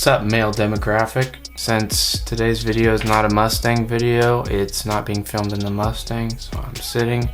What's up, male demographic? Since today's video is not a Mustang video, it's not being filmed in the Mustang, so I'm sitting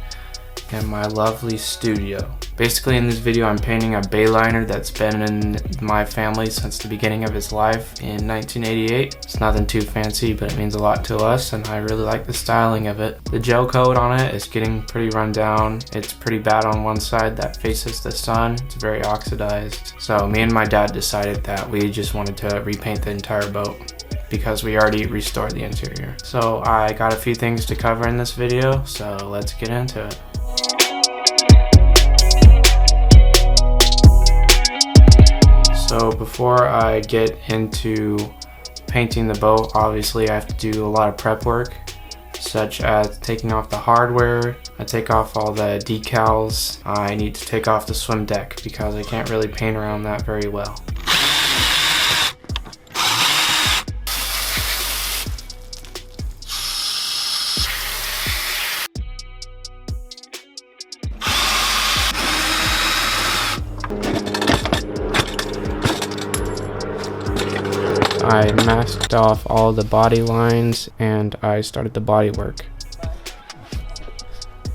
in my lovely studio. Basically in this video I'm painting a Bayliner that's been in my family since the beginning of its life in 1988. It's nothing too fancy, but it means a lot to us and I really like the styling of it. The gel coat on it is getting pretty run down. It's pretty bad on one side that faces the sun. It's very oxidized. So me and my dad decided that we just wanted to repaint the entire boat because we already restored the interior. So I got a few things to cover in this video, so let's get into it. So before I get into painting the boat, obviously I have to do a lot of prep work, such as taking off the hardware. I take off all the decals. I need to take off the swim deck because I can't really paint around that very well. I masked off all the body lines and I started the body work.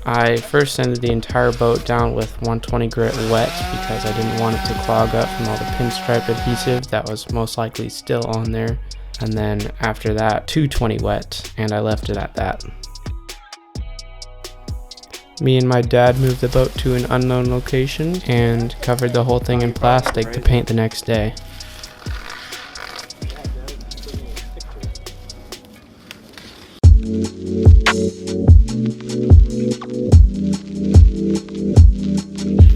I first sanded the entire boat down with 120 grit wet because I didn't want it to clog up from all the pinstripe adhesive that was most likely still on there. And then after that, 220 wet, and I left it at that. Me and my dad moved the boat to an unknown location and covered the whole thing in plastic to paint the next day.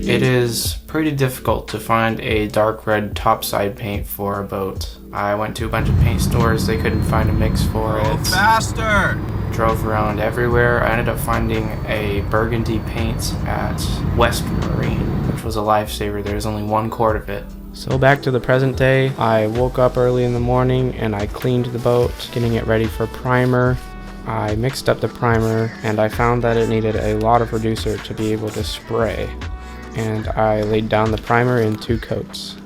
It is pretty difficult to find a dark red topside paint for a boat. I went to a bunch of paint stores, they couldn't find a mix for it. Go faster! Drove around everywhere. I ended up finding a burgundy paint at West Marine, which was a lifesaver. There's only 1 quart of it. So back to the present day, I woke up early in the morning and I cleaned the boat, getting it ready for primer. I mixed up the primer and I found that it needed a lot of reducer to be able to spray. And I laid down the primer in 2 coats.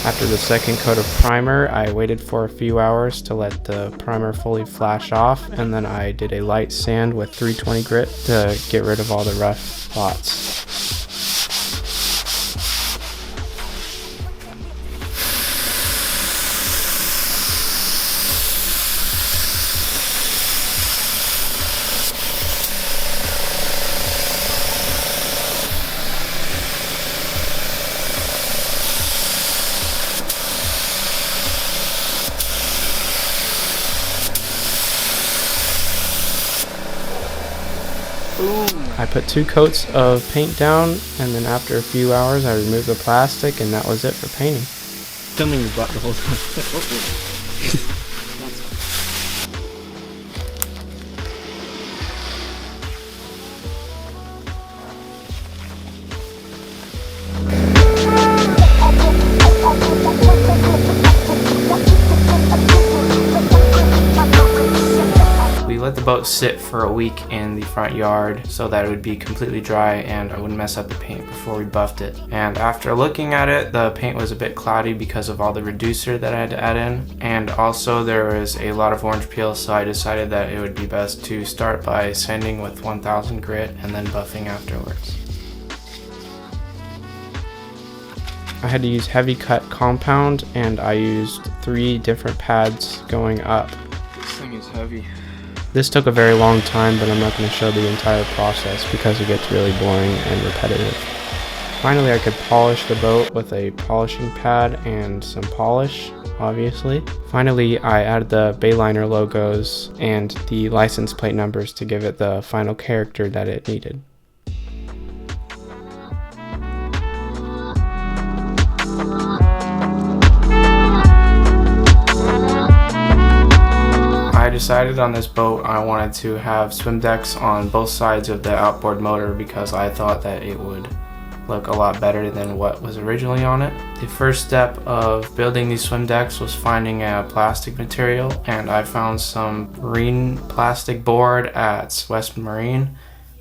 After the second coat of primer, I waited for a few hours to let the primer fully flash off, and then I did a light sand with 320 grit to get rid of all the rough spots. I put 2 coats of paint down, and then after a few hours I removed the plastic, and that was it for painting. Filming your butt the whole time. We let the boat sit for a week in the front yard so that it would be completely dry and I wouldn't mess up the paint before we buffed it. And after looking at it, the paint was a bit cloudy because of all the reducer that I had to add in. And also there was a lot of orange peel, so I decided that it would be best to start by sanding with 1000 grit and then buffing afterwards. I had to use heavy cut compound and I used 3 different pads going up. This thing is heavy. This took a very long time, but I'm not going to show the entire process because it gets really boring and repetitive. Finally, I could polish the boat with a polishing pad and some polish, obviously. Finally, I added the Bayliner logos and the license plate numbers to give it the final character that it needed. I decided on this boat I wanted to have swim decks on both sides of the outboard motor because I thought that it would look a lot better than what was originally on it. The first step of building these swim decks was finding a plastic material, and I found some marine plastic board at West Marine.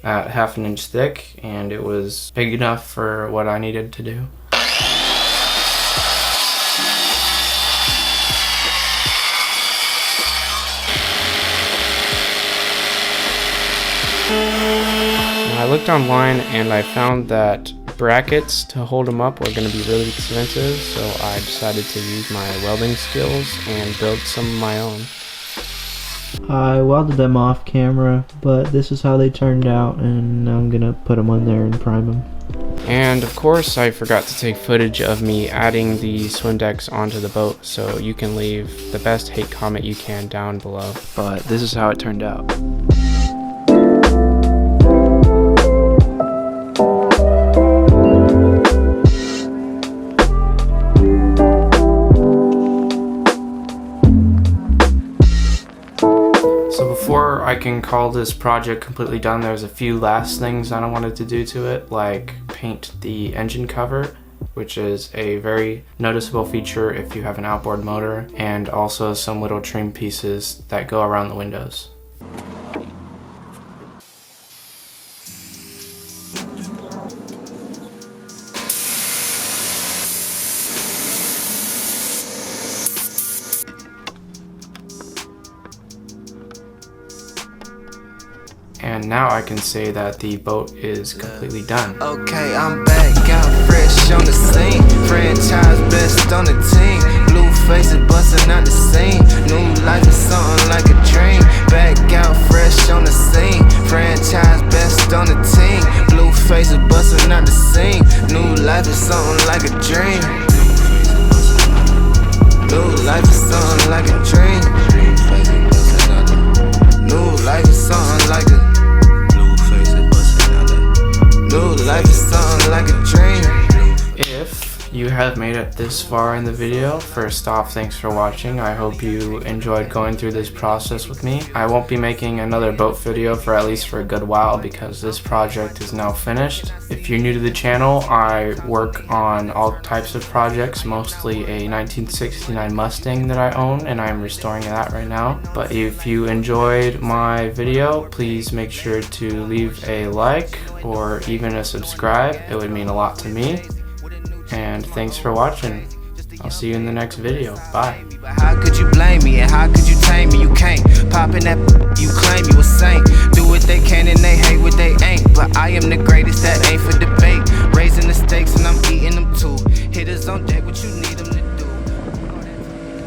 at 1/2 inch thick, and it was big enough for what I needed to do. I looked online and I found that brackets to hold them up were going to be really expensive, so I decided to use my welding skills and build some of my own. I welded them off camera, but this is how they turned out, and now I'm gonna put them on there and prime them. And of course I forgot to take footage of me adding the swim decks onto the boat, so you can leave the best hate comment you can down below. But this is how it turned out. So before I can call this project completely done, there's a few last things that I wanted to do to it, like paint the engine cover, which is a very noticeable feature if you have an outboard motor, and also some little trim pieces that go around the windows. And now I can say that the boat is completely done. Okay, I'm back, got fresh on the scene. Franchise best on the team. Blue faces busting out the scene. New life is something like a dream. Back out fresh on the scene. Franchise best on the team. Blue faces busting out the scene. New life is something like a dream. New life is something like a dream. New life is something like a life is something like a dream. If you have made it this far in the video, first off, thanks for watching. I hope you enjoyed going through this process with me. I won't be making another boat video for at least for a good while because this project is now finished. If you're new to the channel, I work on all types of projects, mostly a 1969 Mustang that I own, and I'm restoring that right now. But if you enjoyed my video, please make sure to leave a like or even a subscribe. It would mean a lot to me. And thanks for watching. I'll see you in the next video. Bye. How could you blame me and how could you tame me? You can't pop in that you claim you a saint. Do what they can and they hate what they ain't. But I am the greatest, that ain't for debate.